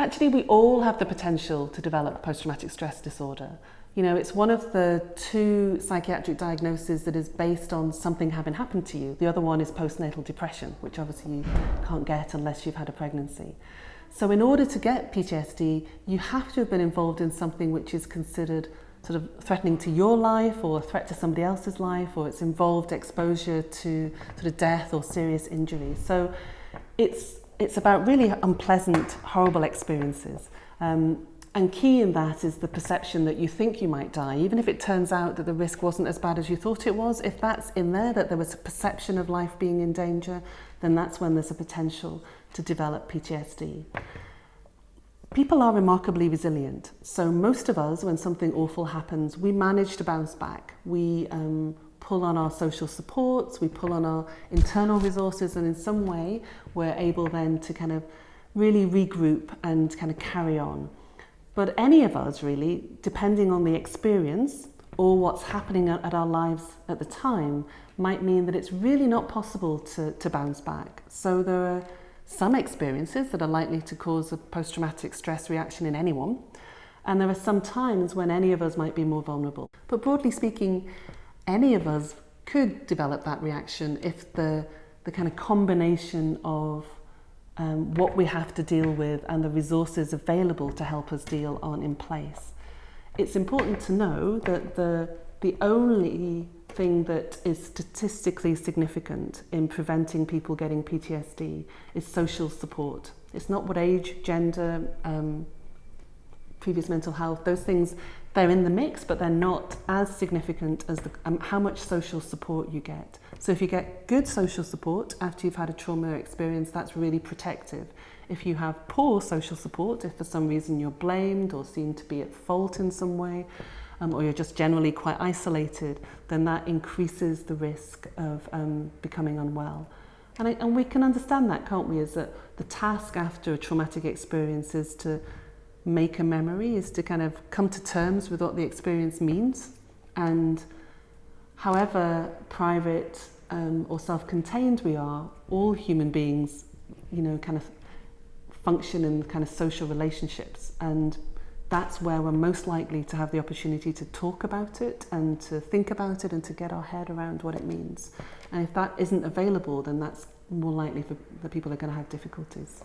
Actually, we all have the potential to develop post-traumatic stress disorder. You know, it's one of the 2 psychiatric diagnoses that is based on something having happened to you. The other one is postnatal depression, which obviously you can't get unless you've had a pregnancy. So in order to get PTSD, you have to have been involved in something which is considered sort of threatening to your life or a threat to somebody else's life, or it's involved exposure to sort of death or serious injury. So it's about really unpleasant, horrible experiences. And key in that is the perception that you think you might die, even if it turns out that the risk wasn't as bad as you thought it was. If that's in there, that there was a perception of life being in danger, then that's when there's a potential to develop PTSD. People are remarkably resilient. So most of us, when something awful happens, we manage to bounce back. We pull on our social supports, we pull on our internal resources, and in some way we're able then to kind of really regroup and kind of carry on. But any of us really, depending on the experience or what's happening at our lives at the time, might mean that it's really not possible to bounce back. So there are some experiences that are likely to cause a post-traumatic stress reaction in anyone, and there are some times when any of us might be more vulnerable. But broadly speaking, any of us could develop that reaction if the kind of combination of what we have to deal with and the resources available to help us deal aren't in place. It's important to know that the only thing that is statistically significant in preventing people getting PTSD is social support. It's not what age, gender, previous mental health, those things, they're in the mix, but they're not as significant as how much social support you get. So if you get good social support after you've had a trauma experience, that's really protective. If you have poor social support, if for some reason you're blamed or seem to be at fault in some way, or you're just generally quite isolated, then that increases the risk of becoming unwell. And we can understand that, can't we, is that the task after a traumatic experience is to make a memory, is to kind of come to terms with what the experience means. And however private or self-contained we are, all human beings, you know, kind of function in kind of social relationships. And that's where we're most likely to have the opportunity to talk about it and to think about it and to get our head around what it means. And if that isn't available, then that's more likely for the people who are going to have difficulties.